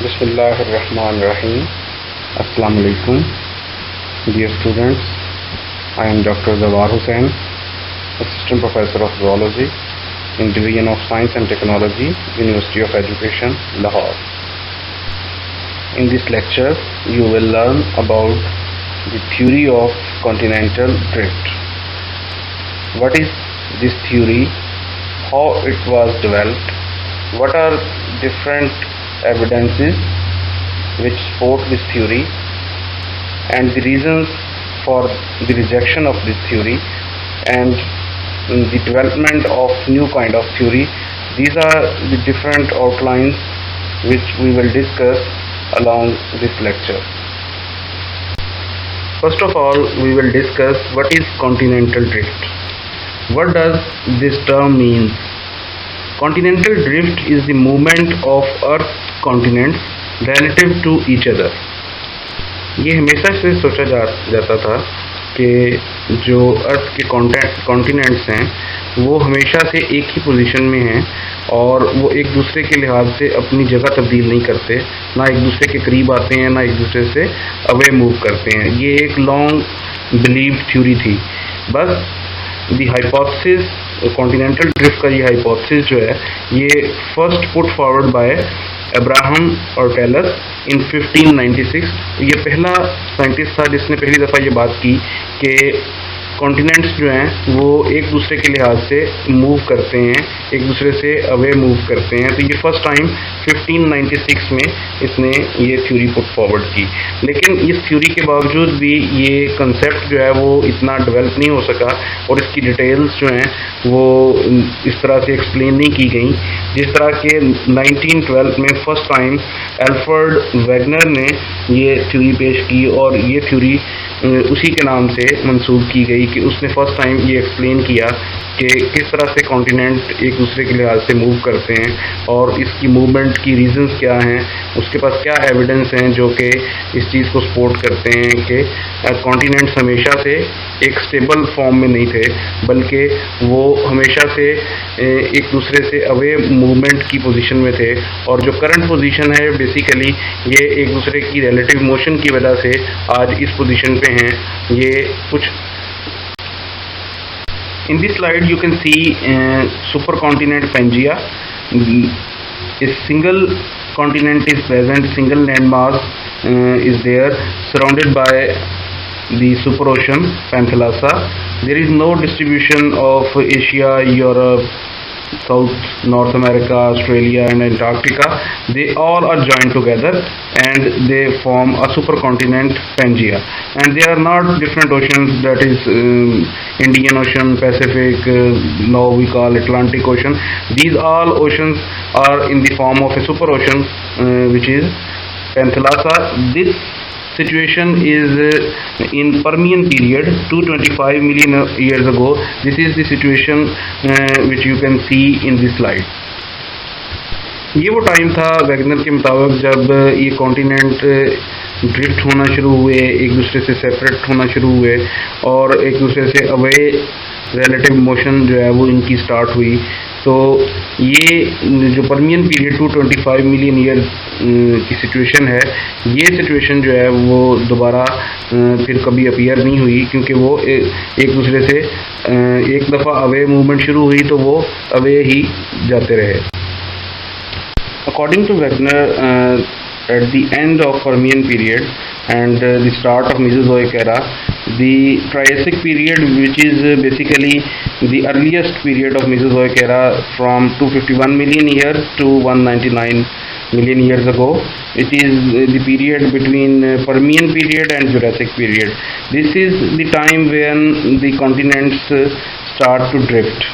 Bismillahirrahmanirrahim. Assalamu alaikum. Dear students, I am Dr. Zawar Hussain, Assistant Professor of Zoology in Division of Science and Technology, University of Education, Lahore. In this lecture, you will learn about the theory of continental drift. What is this theory? How it was developed? What are different evidences which support this theory, and the reasons for the rejection of this theory, and the development of new kind of theory. These are the different outlines which we will discuss along this lecture. First of all, we will discuss what is continental drift. What does this term mean? Continental drift is the movement of Earth's continents relative to each other. ये हमेशा से सोचा जाता था कि जो अर्थ के continents हैं वो हमेशा से एक ही पोजीशन में हैं और वो एक दूसरे के लिहाज से अपनी जगह तब्दील नहीं करते, ना एक दूसरे के करीब आते हैं ना एक दूसरे से अवे मूव करते हैं। ये एक लॉन्ग बिलीव थ्योरी थी। बस दी हाइपोथेसिस, कॉन्टिनेंटल ड्रिफ्ट का ये हाइपोथेसिस जो है ये first put forward by Abraham Ortelius in 1596। ये पहला साइंटिस्ट था जिसने पहली दफ़ा ये बात की कि कॉन्टिनेंट्स जो हैं वो एक दूसरे के लिहाज से मूव करते हैं, एक दूसरे से अवे मूव करते हैं। तो ये फर्स्ट टाइम 1596 में इसने ये थ्योरी पुट फॉरवर्ड की। लेकिन इस थ्योरी के बावजूद भी ये कंसेप्ट जो है वो इतना डेवलप नहीं हो सका और इसकी डिटेल्स जो हैं वो इस तरह से एक्सप्लेन नहीं की गई जिस तरह के 1912 में फर्स्ट टाइम एल्फ्रेड वेगनर ने ये थ्योरी पेश की और ये थ्योरी उसी के नाम से मंसूब की गई कि उसने फर्स्ट टाइम ये एक्सप्लेन किया कि किस तरह से कॉन्टिनेंट एक दूसरे के लिहाज से मूव करते हैं और इसकी मूवमेंट की रीजंस क्या हैं, उसके पास क्या एविडेंस हैं जो कि इस चीज़ को सपोर्ट करते हैं कि कॉन्टिनेंट्स हमेशा से एक स्टेबल फॉर्म में नहीं थे बल्कि वो हमेशा से एक दूसरे से अवे मूवमेंट की पोजीशन में थे और जो करंट पोजीशन है बेसिकली ये एक दूसरे की रिलेटिव मोशन की वजह से आज इस पोजीशन पे हैं। ये कुछ in this slide you can see supercontinent Pangaea. A single continent is present, single landmass is there surrounded by the superocean Panthalassa. There is no distribution of Asia, Europe, South, North America, Australia and Antarctica. They all are joined together and they form a supercontinent Pangaea. And they are not different oceans, that is Indian Ocean, Pacific, now we call Atlantic Ocean. These all oceans are in the form of a superocean which is Panthalassa. This situation is in Permian period 225 million years ago. This is the situation which you can see in this slide. ये वो time था Wagner के मुताबिक जब ये continent drift होना शुरू हुए, एक दूसरे से सेपरेट होना शुरू हुए और एक दूसरे से अवे रिलेटिव मोशन जो है वो इनकी स्टार्ट हुई। तो ये जो परमियन पीरियड 225 मिलियन ईयर की सिचुएशन है, ये सिचुएशन जो है वो दोबारा फिर कभी अपीयर नहीं हुई क्योंकि वो एक दूसरे से एक दफ़ा अवे मूवमेंट शुरू हुई तो वो अवे ही जाते रहे। According to Wagner, at the end of Permian period and the start of Mesozoic era, the Triassic period, which is basically the earliest period of Mesozoic era from 251 million years to 199 million years ago, it is the period between Permian period and Jurassic period. This is the time when the continents start to drift.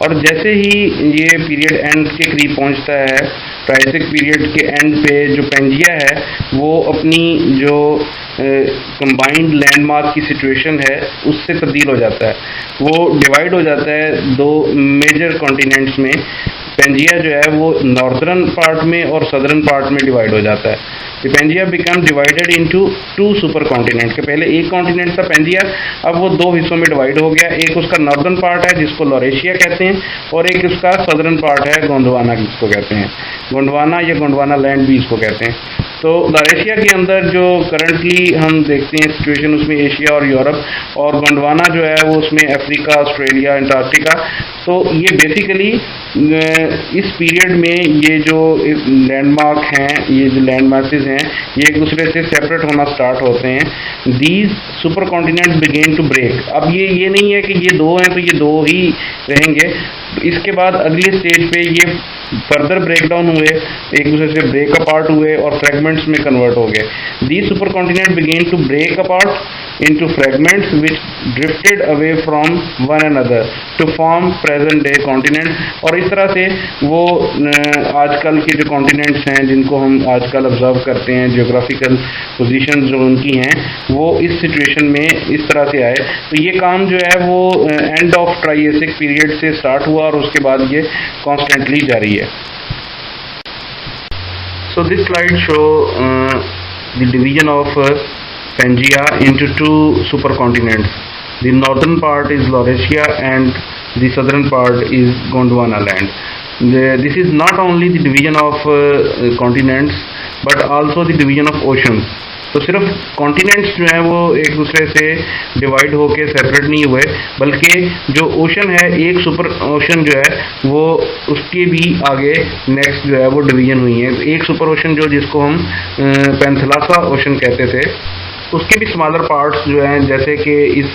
और जैसे ही ये period and के करीब पहुंचता है, Triassic period के and पे जो पेंजिया है वो अपनी जो कंबाइंड लैंडमास की सिचुएशन है उससे तब्दील हो जाता है। वो डिवाइड हो जाता है दो मेजर कॉन्टिनेंट्स में। पेंजिया जो है वो नॉर्दर्न पार्ट में और सदर्न पार्ट में डिवाइड हो जाता है। Pangaea become divided into 2 super continent के पहले एक कॉन्टिनेंट था पेंजिया, अब वो 2 हिस्सों में डिवाइड हो गया। एक उसका नॉर्दर्न पार्ट है जिसको लॉरेशिया कहते हैं और एक उसका सदर्न पार्ट है गोंडवाना जिसको कहते हैं, गोंडवाना या गोंडवाना लैंड भी इसको कहते हैं। तो लॉरेशिया के अंदर जो करंटली हम देखते हैं सिचुएशन उसमें एशिया और यूरोप, और गोंडवाना जो है वो उसमें अफ्रीका, ऑस्ट्रेलिया, अंटार्कटिका। तो ये बेसिकली इस पीरियड में ये जो लैंडमार्क हैं, ये जो लैंड मासेस हैं, ये एक दूसरे से सेपरेट होना स्टार्ट होते हैं। These super continent begin to break. अब ये नहीं है कि ये 2 हैं तो ये 2 ही रहेंगे, इसके बाद अगले स्टेज पे ये फर्दर ब्रेक डाउन हुए, एक दूसरे से ब्रेक अपार्ट हुए और फ्रेगमेंट्स में कन्वर्ट हो गए। These super continent begin to break apart into fragments which drifted away from one another to form present day continent. और इस तरह से वो आजकल के जो कॉन्टिनेंट्स हैं जिनको हम आजकल ऑब्जर्व करते हैं, जियोग्राफिकल पोजीशंस जो उनकी हैं, वो इस सिचुएशन में इस तरह से आए। तो ये काम जो है वो एंड ऑफ ट्राइएसिक पीरियड से स्टार्ट हुआ और उसके बाद ये कॉन्स्टेंटली जारी है। So this slide show the division of Pangaea into 2 supercontinents. The northern part is Laurasia and the southern part is Gondwana land. This is not only the division of continents but also the division of oceans. तो सिर्फ continents जो हैं वो एक दूसरे से divide होके separate नहीं हुए, बल्कि जो ओशन है, एक सुपर ओशन जो है वो उसके भी आगे नेक्स्ट जो है वो डिवीजन हुई है। एक सुपर ओशन जो जिसको हम पेंथलासा ओशन कहते थे, उसके भी स्मॉलर पार्ट्स जो हैं, जैसे कि इस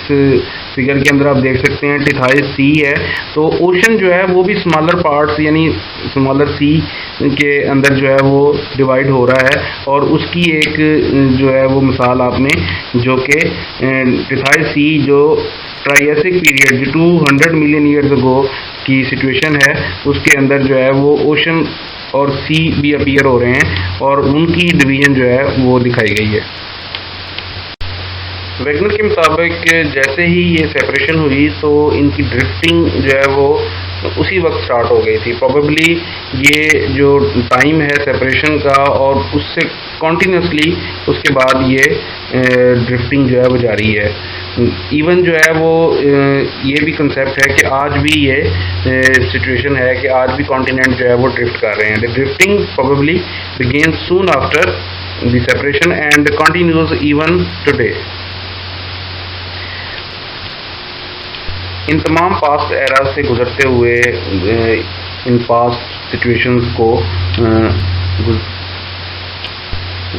फिगर के अंदर आप देख सकते हैं टिथाइस सी है। तो ओशन जो है वो भी स्मॉलर पार्ट्स यानी स्मॉलर सी के अंदर जो है वो डिवाइड हो रहा है, और उसकी एक जो है वो मिसाल आपने जो कि टिथाइस सी जो ट्राइएसिक पीरियड जो 200 मिलियन ईयर्स अगो की सिचुएशन है, उसके अंदर जो है वो ओशन और सी भी अपीयर हो रहे हैं और उनकी डिवीजन जो है वो दिखाई गई है। वैगनर के मुताबिक जैसे ही ये सेपरेशन हुई तो इनकी ड्रिफ्टिंग जो है वो उसी वक्त स्टार्ट हो गई थी। प्रोबेबली ये जो टाइम है सेपरेशन का और उससे कॉन्टीन्यूसली उसके बाद ये ड्रिफ्टिंग जो है वो जारी है। इवन जो है वो ये भी कंसेप्ट है कि आज भी ये सिचुएशन है कि आज भी कॉन्टिनेंट जो है वो ड्रिफ्ट कर रहे हैं। The drifting probably began soon after the separation and continues even today. इन तमाम पास्ट एराज से गुजरते हुए इन पास्ट सिचुएशंस को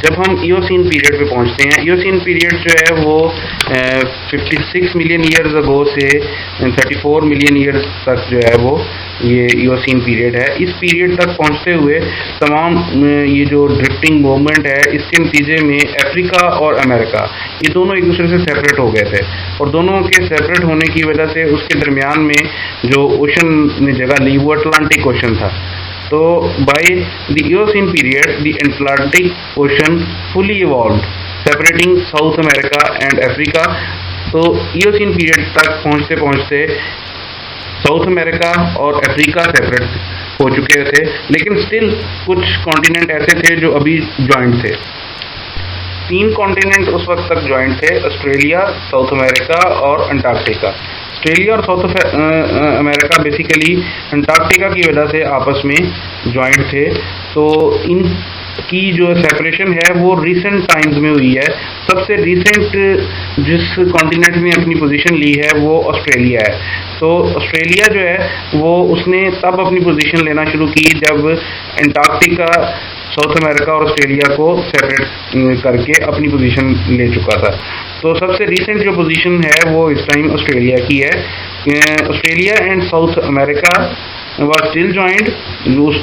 जब हम ईओसीन पीरियड पे पहुंचते हैं, ईओसीन पीरियड जो है वो 56 मिलियन ईयर्स अगो से 34 मिलियन ईयर्स तक जो है वो ये ईओसीन पीरियड है। इस पीरियड तक पहुंचते हुए तमाम ये जो ड्रिफ्टिंग मूवमेंट है, इसके नतीजे में अफ्रीका और अमेरिका ये दोनों एक दूसरे से सेपरेट हो गए थे, और दोनों के सेपरेट होने की वजह से उसके दरमियान में जो ओशन ने जगह ली वो अटलांटिक ओशन था। तो by the Eocene period the Atlantic ocean fully evolved separating south America and Africa. तो ईओसीन पीरियड तक पहुंचते पहुंचते साउथ अमेरिका और अफ्रीका सेपरेट हो चुके थे, लेकिन स्टिल कुछ कॉन्टिनेंट ऐसे थे जो अभी जॉइंट थे। 3 कॉन्टिनेंट उस वक्त तक जॉइंट थे, ऑस्ट्रेलिया, साउथ अमेरिका और अंटार्कटिका। ऑस्ट्रेलिया और साउथ अमेरिका बेसिकली अंटार्कटिका की वजह से आपस में जॉइंट थे। तो इनकी जो सेपरेशन है वो रिसेंट टाइम्स में हुई है। सबसे रिसेंट जिस कॉन्टिनेंट में अपनी पोजीशन ली है वो ऑस्ट्रेलिया है। तो ऑस्ट्रेलिया जो है वो उसने तब अपनी पोजीशन लेना शुरू की जब अंटार्कटिका साउथ अमेरिका और ऑस्ट्रेलिया को सेपरेट करके अपनी पोजीशन ले चुका था। तो सबसे रिसेंट जो पोजीशन है वो इस टाइम ऑस्ट्रेलिया की है। Australia and south America was still joint,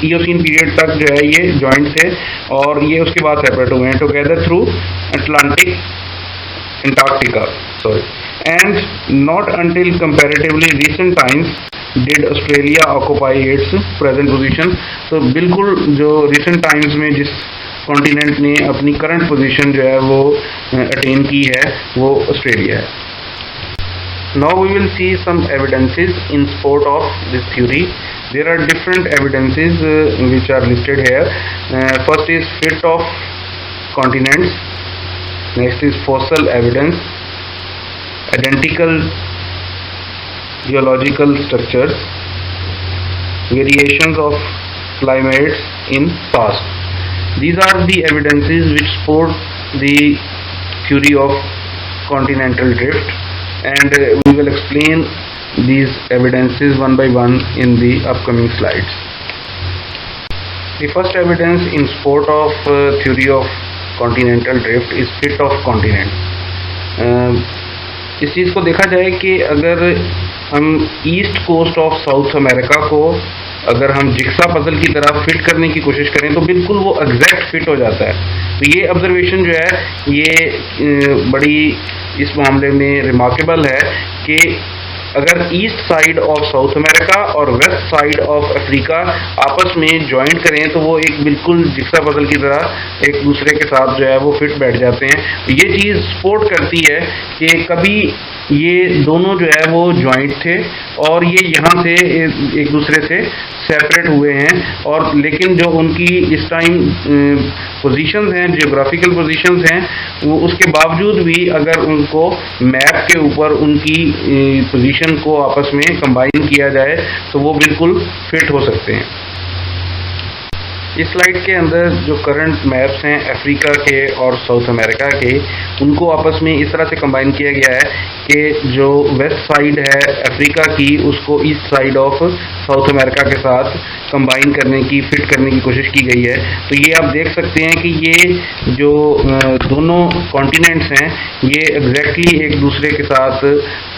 Eocene period तक जो है ये जॉइंट थे और ये उसके बाद सेपरेट हुए हैं together through Atlantic Antarctica and not until comparatively recent times did Australia occupy its present position। तो बिल्कुल जो recent times में जिस कॉन्टिनेंट ने अपनी करंट पोजीशन जो है वो अटेन की है वो ऑस्ट्रेलिया है। Now we will see some evidences in support of this theory. There are different evidences which are listed here. First is fit of continents. Next is fossil evidence, identical geological structures, variations of climates in past. These are the evidences which support the theory of continental drift, and we will explain these evidences one by one in the upcoming slides. The first evidence in support of theory of continental drift is fit of continent. इस चीज़ को देखा जाए कि अगर हम east coast of South America को अगर हम जिक्सा पजल की तरह फिट करने की कोशिश करें तो बिल्कुल वो एग्जैक्ट फिट हो जाता है। तो ये ऑब्जर्वेशन जो है ये बड़ी इस मामले में रिमार्केबल है कि अगर east side of South America और वेस्ट साइड ऑफ अफ्रीका आपस में ज्वाइंट करें तो वो एक बिल्कुल जिक्सा पजल की तरह एक दूसरे के साथ जो है वो फिट बैठ जाते हैं। तो ये चीज़ सपोर्ट करती है कि कभी ये दोनों जो है वो ज्वाइंट थे और ये यहाँ से एक दूसरे से सेपरेट हुए हैं, और लेकिन जो उनकी इस टाइम पोजीशंस हैं, जियोग्राफिकल पोजीशंस हैं, वो उसके बावजूद भी अगर उनको मैप के ऊपर उनकी पोजीशन को आपस में कंबाइन किया जाए तो वो बिल्कुल फिट हो सकते हैं। इस स्लाइड के अंदर जो करंट मैप्स हैं अफ्रीका के और साउथ अमेरिका के, उनको आपस में इस तरह से कंबाइन किया गया है कि जो वेस्ट साइड है अफ्रीका की उसको east side of South America के साथ कंबाइन करने की, फिट करने की कोशिश की गई है। तो ये आप देख सकते हैं कि ये जो दोनों कॉन्टिनेंट्स हैं ये एग्जैक्टली एक दूसरे के साथ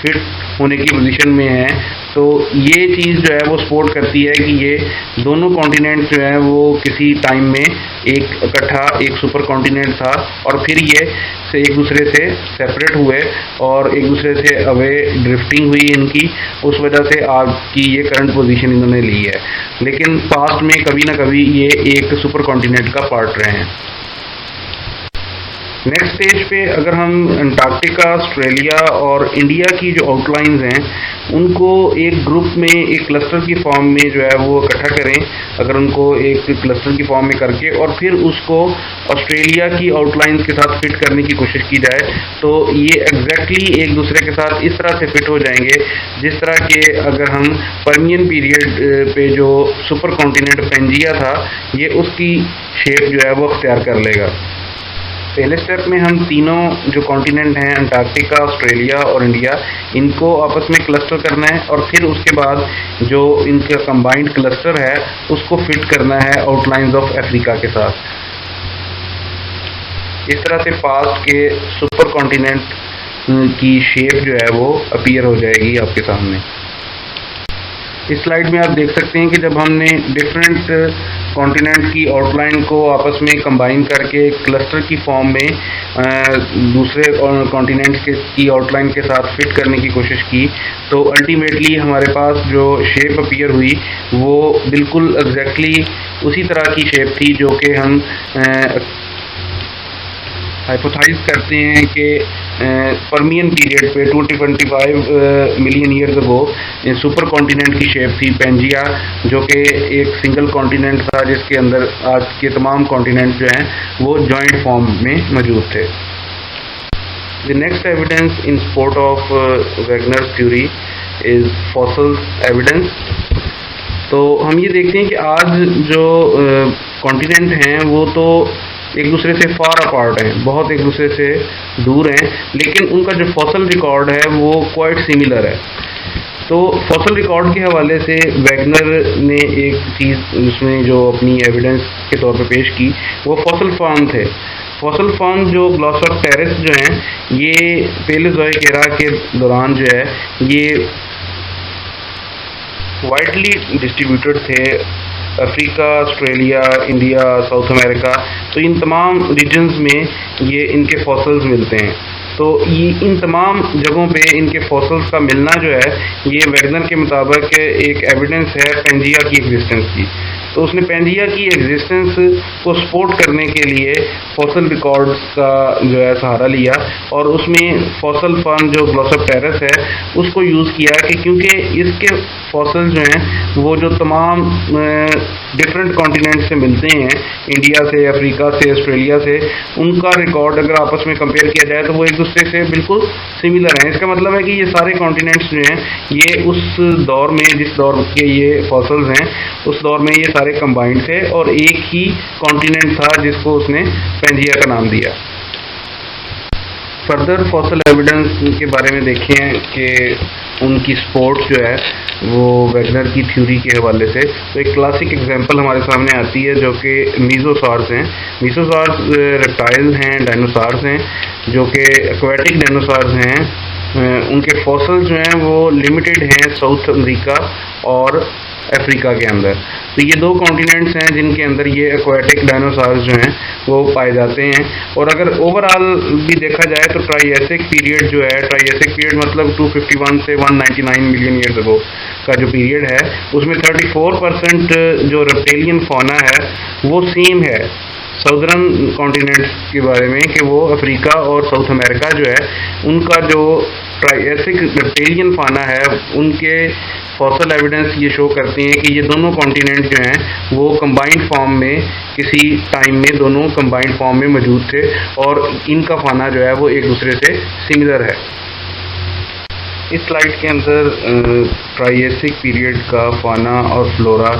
फिट होने की पोजीशन में है। तो ये चीज़ जो है वो सपोर्ट करती है कि ये दोनों कॉन्टिनेंट जो हैं वो किसी टाइम में एक इकट्ठा एक सुपर कॉन्टिनेंट था और फिर ये से एक दूसरे से सेपरेट हुए और एक दूसरे से अवे ड्रिफ्टिंग हुई इनकी, उस वजह से आज की ये करंट पोजीशन इन्होंने ली है। लेकिन पास्ट में कभी ना कभी ये एक सुपर कॉन्टिनेंट का पार्ट रहे हैं। नेक्स्ट स्टेज पे अगर हम अंटार्कटिका, ऑस्ट्रेलिया और इंडिया की जो आउटलाइंस हैं उनको एक ग्रुप में एक क्लस्टर की फॉर्म में जो है वो इकट्ठा करें, अगर उनको एक क्लस्टर की फॉर्म में करके और फिर उसको ऑस्ट्रेलिया की आउटलाइंस के साथ फिट करने की कोशिश की जाए तो ये एग्जैक्टली एक दूसरे के साथ इस तरह से फिट हो जाएंगे जिस तरह के अगर हम पर्मियन पीरियड पे जो सुपर कॉन्टिनेंट पेंजिया था ये उसकी शेप जो है वो अख्तियार कर लेगा। पहले स्टेप में हम तीनों जो कॉन्टिनेंट हैं अंटार्कटिका, ऑस्ट्रेलिया और इंडिया, इनको आपस में क्लस्टर करना है और फिर उसके बाद जो इनका कंबाइंड क्लस्टर है उसको फिट करना है आउटलाइंस ऑफ अफ्रीका के साथ। इस तरह से पास्ट के सुपर कॉन्टिनेंट की शेप जो है वो अपीयर हो जाएगी आपके सामने। इस स्लाइड में आप देख सकते हैं कि जब हमने डिफरेंट कॉन्टिनेंट की आउटलाइन को आपस में कंबाइन करके क्लस्टर की फॉर्म में दूसरे कॉन्टिनेंट की आउटलाइन के साथ फिट करने की कोशिश की तो अल्टीमेटली हमारे पास जो शेप अपीयर हुई वो बिल्कुल एग्जैक्टली उसी तरह की शेप थी जो कि हम हाइपोथाइज करते हैं कि पर्मियन पीरियड पे 225 million years ago super continent की शेप थी पेंजिया, जो कि एक सिंगल कॉन्टिनेंट था जिसके अंदर आज के तमाम कॉन्टिनेंट जो हैं वो जॉइंट फॉर्म में मौजूद थे। The next evidence in support of Wagner theory is fossil evidence. तो हम ये देखते हैं कि आज जो कॉन्टिनेंट हैं वो तो एक दूसरे से फार अपार्ट हैं, बहुत एक दूसरे से दूर हैं, लेकिन उनका जो फॉसिल रिकॉर्ड है वो क्वाइट सिमिलर है। तो फॉसिल रिकॉर्ड के हवाले से वैगनर ने एक चीज़ उसमें जो अपनी एविडेंस के तौर पे पेश की वो फॉसिल फॉर्म थे। फॉसिल फॉर्म जो ग्लॉसोप्टेरिस जो हैं ये पेलेज़ोइक एरा के दौरान जो है ये वाइडली डिस्ट्रीब्यूटेड थे, Africa, Australia, India, south America, तो इन तमाम रीजन्स में ये इनके फॉसिल्स मिलते हैं। तो ये इन तमाम जगहों पे इनके फॉसिल्स का मिलना जो है ये वैगनर के मुताबिक एक एविडेंस है पेंजिया की एग्जिस्टेंस की। तो उसने पैंजिया की एग्जिस्टेंस को सपोर्ट करने के लिए फॉसल रिकॉर्ड्स का जो है सहारा लिया और उसमें फॉसल फर्न जो ग्लोसोप्टेरस है उसको यूज़ किया कि क्योंकि इसके फॉसल जो हैं वो जो तमाम डिफरेंट कॉन्टिनेंट से मिलते हैं, इंडिया से, अफ्रीका से, ऑस्ट्रेलिया से, उनका रिकॉर्ड अगर आपस में कंपेयर किया जाए तो वो एक दूसरे से बिल्कुल सिमिलर हैं। इसका मतलब है कि ये सारे कॉन्टिनेंट्स जो हैं ये उस दौर में, जिस दौर के ये फॉसल्स हैं, उस दौर में ये सारे कंबाइंड थे और एक ही कॉन्टिनेंट था जिसको उसने पैंजिया का नाम दिया। फर्दर फॉसल एविडेंस के बारे में देखें कि उनकी सपोर्ट जो है वो वैगनर की थ्योरी के हवाले से, तो एक क्लासिक एग्जांपल हमारे सामने आती है जो कि मीजोसॉर्स हैं। मीजोसॉर्स रेप्टाइल हैं, डायनासोर्स हैं जो कि एक्वाटिक डायनासोर्स हैं। उनके फॉसल जो हैं वो लिमिटेड हैं साउथ अमेरिका और अफ्रीका के अंदर। तो ये दो कॉन्टिनेंट्स हैं जिनके अंदर ये एक्वाटिक डायनासोर्स जो हैं वो पाए जाते हैं। और अगर ओवरऑल भी देखा जाए तो ट्राइएसिक पीरियड जो है, ट्राइएसिक पीरियड मतलब 251 से 199 मिलियन ईयर्स अगो का जो पीरियड है उसमें 34% जो रेप्टेलियन फौना है वो सेम है साउदर्न कॉन्टिनेंट्स के बारे में, कि वो अफ्रीका और साउथ अमेरिका जो है उनका जो ट्राइएसिक रेप्टेलियन फाना है उनके फॉसल एविडेंस ये शो करते हैं कि ये दोनों कॉन्टिनेंट जो हैं वो कंबाइंड फॉर्म में किसी टाइम में दोनों कंबाइंड फॉर्म में मौजूद थे और इनका फाना जो है वो एक दूसरे से सिमिलर है। इस स्लाइड के अंदर ट्राइएसिक पीरियड का फाना और फ्लोरा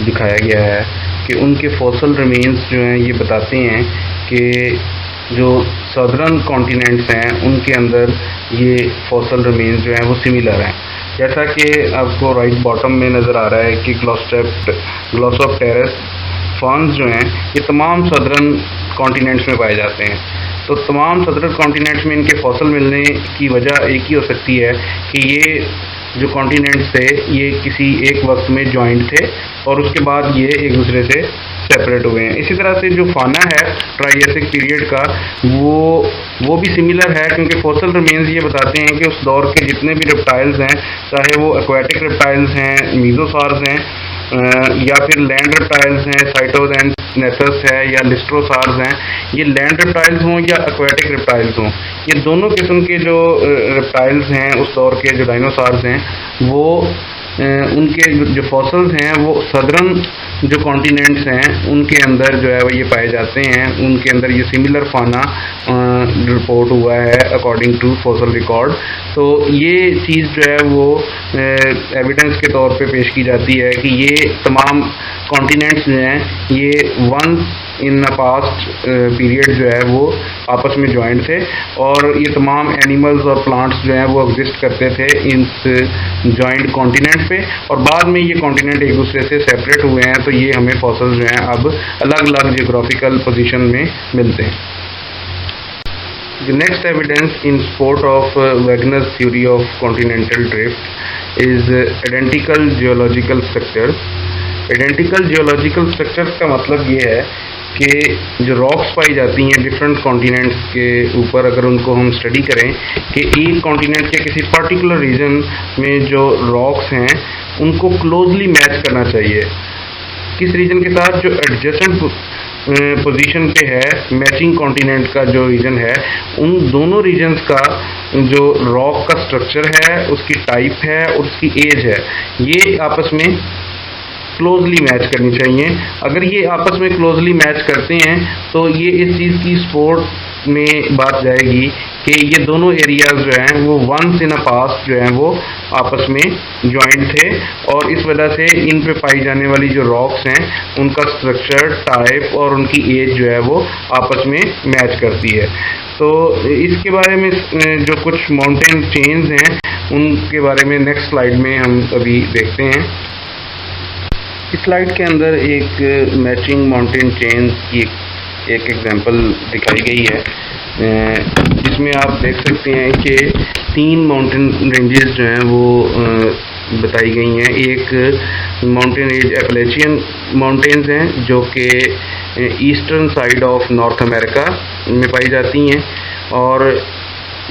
दिखाया गया है कि उनके फॉसल रिमेन्स जो हैं ये बताते हैं कि जो सदर्न कॉन्टिनेंट्स हैं उनके अंदर ये फॉसल रिमेन्स जो हैं वो सिमिलर हैं। जैसा कि आपको राइट बॉटम में नज़र आ रहा है कि ग्लोसोप्टेरस फर्न्स जो हैं ये तमाम सदर्न कॉन्टिनेंट्स में पाए जाते हैं। तो तमाम सदर्न कॉन्टिनेंट्स में इनके फॉसल मिलने की वजह एक ही हो सकती है कि ये जो कॉन्टिनेंट्स थे ये किसी एक वक्त में जॉइंट थे और उसके बाद ये एक दूसरे से सेपरेट हुए हैं। इसी तरह से जो फाना है ट्राइएसिक पीरियड का वो भी सिमिलर है, क्योंकि फॉसल रिमेन्स ये बताते हैं कि उस दौर के जितने भी रेप्टाइल्स हैं, चाहे वो एक्वाटिक रेप्टाइल्स हैं, मीजोसॉर्स हैं या फिर लैंड रेप्टाइल्स हैं, साइटोडेंथेसिस है या लिस्ट्रोसॉर्स हैं, ये लैंड रेप्टाइल्स हों या एक्वाटिक रेप्टाइल्स हों, ये दोनों किस्म के जो रेप्टाइल्स हैं उस दौर के जो डायनासोर्स हैं वो उनके जो फॉसल्स हैं वो सदर्न जो कॉन्टिनेंट्स हैं उनके अंदर जो है वो ये पाए जाते हैं। उनके अंदर ये सिमिलर फाना रिपोर्ट हुआ है अकॉर्डिंग टू फॉसल रिकॉर्ड। तो ये चीज़ जो है वो एविडेंस के तौर पे पेश की जाती है कि ये तमाम कॉन्टिनेंट्स जो हैं ये once in a past period जो है वो आपस में जॉइंट थे और ये तमाम एनिमल्स और प्लांट्स जो हैं वो एग्जिस्ट करते थे इस जॉइंट कॉन्टिनेंट पे और बाद में ये कॉन्टिनेंट एक दूसरे से सेपरेट हुए हैं। तो ये हमें फॉसल्स जो हैं अब अलग अलग जियोग्राफिकल पोजीशन में मिलते हैं। The next evidence in support of Wagner's theory of continental drift is identical geological structures. Identical geological structures का मतलब ये है कि जो रॉक्स पाई जाती हैं डिफरेंट कॉन्टिनेंट्स के ऊपर, अगर उनको हम स्टडी करें कि एक कॉन्टिनेंट के किसी पर्टिकुलर रीजन में जो रॉक्स हैं उनको क्लोजली मैच करना चाहिए किस रीजन के साथ जो एडजेसेंट पोजीशन पे है, मैचिंग कॉन्टिनेंट का जो रीजन है उन दोनों रीजन्स का जो रॉक का स्ट्रक्चर है, उसकी टाइप है और उसकी एज है, ये आपस में क्लोजली मैच करनी चाहिए। अगर ये आपस में क्लोजली मैच करते हैं तो ये इस चीज़ की सपोर्ट में बात जाएगी कि ये दोनों एरियाज जो हैं वो वंस इन अ पास्ट जो हैं वो आपस में जॉइंट थे और इस वजह से इन पे पाई जाने वाली जो रॉक्स हैं उनका स्ट्रक्चर, टाइप और उनकी एज जो है वो आपस में मैच करती है। तो इसके बारे में जो कुछ माउंटेन चेन्स हैं उनके बारे में नेक्स्ट स्लाइड में हम अभी देखते हैं। इस स्लाइड के अंदर एक मैचिंग माउंटेन चेन्स की एक एग्जांपल दिखाई गई है जिसमें आप देख सकते हैं कि 3 माउंटेन रेंजेस जो हैं वो बताई गई हैं। एक माउंटेन रेंज एपलेचियन माउंटेन्स हैं जो कि eastern side of north America में पाई जाती हैं और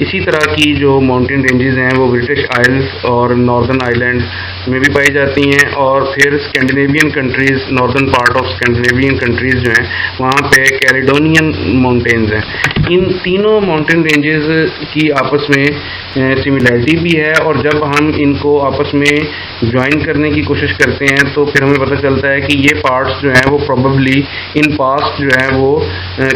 इसी तरह की जो माउंटेन रेंजेस हैं वो ब्रिटिश आइल्स और नॉर्दर्न आइलैंड में भी पाई जाती हैं, और फिर Scandinavian countries, northern part of Scandinavian countries जो हैं वहाँ पे कैलेडोनियन माउंटेन्स हैं। इन तीनों माउंटेन रेंजेस की आपस में सिमिलैरिटी भी है, और जब हम इनको आपस में ज्वाइन करने की कोशिश करते हैं तो फिर हमें पता चलता है कि ये पार्ट्स जो हैं वो प्रोबेबली इन पास्ट जो है वो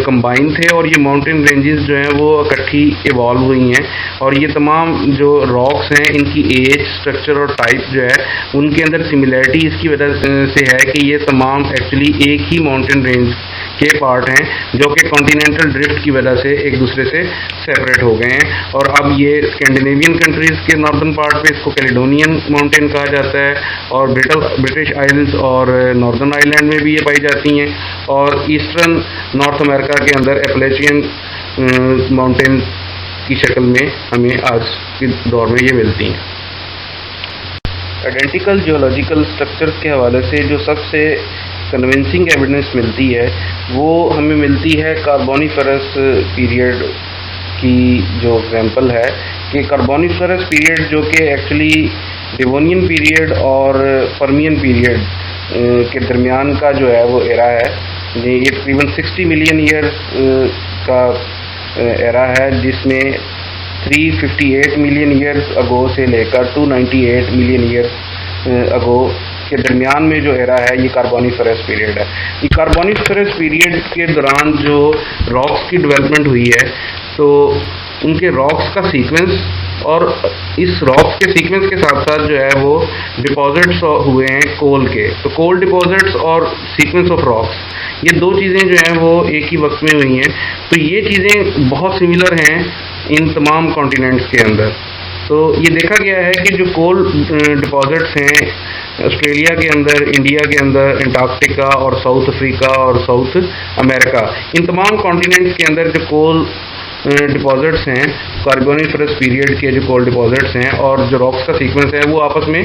कंबाइन थे, और ये माउंटेन रेंजेस जो हैं वो इकट्ठी इवॉल्व हुई हैं। और ये तमाम जो रॉक्स हैं इनकी एज, स्ट्रक्चर और टाइप जो है उनके अंदर सिमिलैरिटी इसकी वजह से है कि ये तमाम एक्चुअली एक ही माउंटेन रेंज के पार्ट हैं जो कि कॉन्टिनेंटल ड्रिफ्ट की वजह से एक दूसरे से सेपरेट हो गए हैं। और अब ये स्कैंडिनेवियन कंट्रीज़ के नॉर्दर्न पार्ट पे इसको कैलेडोनियन माउंटेन कहा जाता है, और ब्रिटिश आइल्स और नॉर्दर्न आइलैंड में भी ये पाई जाती हैं, और ईस्टर्न नॉर्थ अमेरिका के अंदर एपलेचियन माउंटेन की शक्ल में हमें आज के दौर में ये मिलती हैं। आइडेंटिकल जियोलॉजिकल स्ट्रक्चर्स के हवाले से जो सबसे कन्विंसिंग एविडेंस मिलती है वो हमें मिलती है कार्बोनिफेरस पीरियड की जो एग्जांपल है कि कार्बोनिफेरस पीरियड जो कि एक्चुअली डिवोनियन पीरियड और परमियन पीरियड के दरमियान का जो है वो एरा है। ये तकरीबन 60 मिलियन ईयर का एरा है, जिसमें 358 मिलियन ईयर्स अगो से लेकर 298 मिलियन ईयर्स अगो के दरमियान में जो एरा है ये कार्बोनिफेरस पीरियड है। ये कार्बोनिफेरस पीरियड के दौरान जो रॉक्स की डेवलपमेंट हुई है तो उनके रॉक्स का सीक्वेंस, और इस रॉक्स के सीक्वेंस के साथ साथ जो है वो डिपॉजिट्स हुए हैं कोल के। तो कोल डिपॉजिट्स और सीक्वेंस ऑफ रॉक्स, ये दो चीज़ें जो हैं वो एक ही वक्त में हुई हैं। तो ये चीज़ें बहुत सिमिलर हैं इन तमाम कॉन्टिनेंट्स के अंदर। तो ये देखा गया है कि जो कोल डिपॉजिट्स हैं ऑस्ट्रेलिया के अंदर, इंडिया के अंदर, अंटार्कटिका और साउथ अफ्रीका और साउथ अमेरिका, इन तमाम कॉन्टिनेंट्स के अंदर जो कोल डिपॉजिट्स हैं, कार्बोनिफेरस पीरियड के जो कोल डिपॉजिट्स हैं और जो रॉक्स का सीक्वेंस है वो आपस में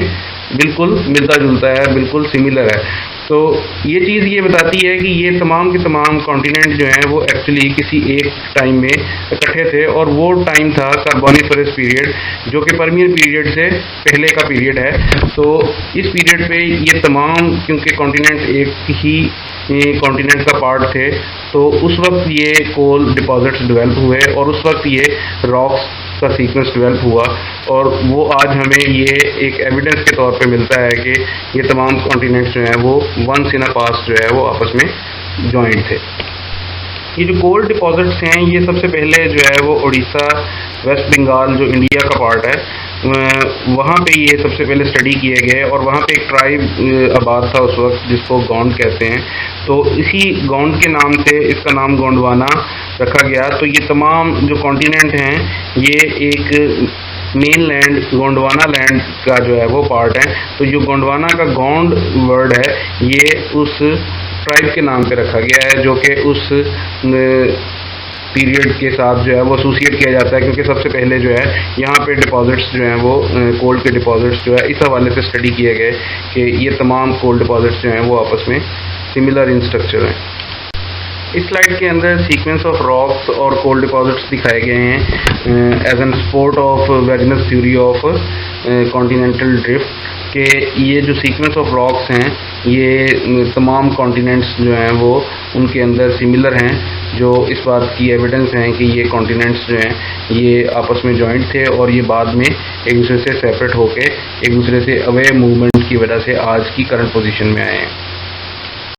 बिल्कुल मिलता जुलता है, बिल्कुल सिमिलर है। तो ये चीज़ ये बताती है कि ये तमाम के तमाम कॉन्टिनेंट जो हैं वो एक्चुअली किसी एक टाइम में इकट्ठे थे, और वो टाइम था कार्बोनिफेरस पीरियड जो कि परमियन पीरियड से पहले का पीरियड है। तो इस पीरियड पे ये तमाम, क्योंकि कॉन्टिनेंट एक ही कॉन्टिनेंट का पार्ट थे, तो उस वक्त ये कोल डिपॉजिट्स डेवलप हुए और उस वक्त ये रॉक्स का सीक्वेंस डेवलप हुआ, और वो आज हमें ये एक एविडेंस के तौर पे मिलता है कि ये तमाम कॉन्टिनेंट्स जो हैं वो वंस इन अ पास्ट जो है वो आपस में जॉइंट थे। ये जो कोल डिपॉजिट्स हैं ये सबसे पहले जो है वो उड़ीसा, वेस्ट बंगाल जो इंडिया का पार्ट है वहाँ पे ये सबसे पहले स्टडी किए गए, और वहाँ पे एक ट्राइब आबाद था उस वक्त जिसको गोंड कहते हैं। तो इसी गोंड के नाम से इसका नाम गोंडवाना रखा गया। तो ये तमाम जो कॉन्टिनेंट हैं ये एक मेन लैंड गोंडवाना लैंड का जो है वो पार्ट है। तो जो गोंडवाना का गोंड वर्ड है ये उस ट्राइब के नाम पे रखा गया है जो कि उस पीरियड के साथ जो है वो एसोसिएट किया जाता है, क्योंकि सबसे पहले जो है यहाँ पे डिपॉजिट्स जो हैं वो कोल के डिपॉजिट्स जो है इस हवाले से स्टडी किए गए कि ये तमाम कोल डिपॉजिट्स जो हैं वो आपस में सिमिलर इन स्ट्रक्चर हैं। इस स्लाइड के अंदर सीक्वेंस ऑफ रॉक्स और कोल डिपॉजिट्स दिखाए गए हैं as an support of Wegener's theory of continental drift के ये जो सीक्वेंस ऑफ रॉक्स हैं ये तमाम कॉन्टिनेंट्स जो हैं वो उनके अंदर सिमिलर हैं, जो इस बात की एविडेंस हैं कि ये कॉन्टिनेंट्स जो हैं ये आपस में जॉइंट थे और ये बाद में एक दूसरे से सेपरेट होकर एक दूसरे से अवे मूवमेंट की वजह से आज की करंट पोजीशन में आए हैं।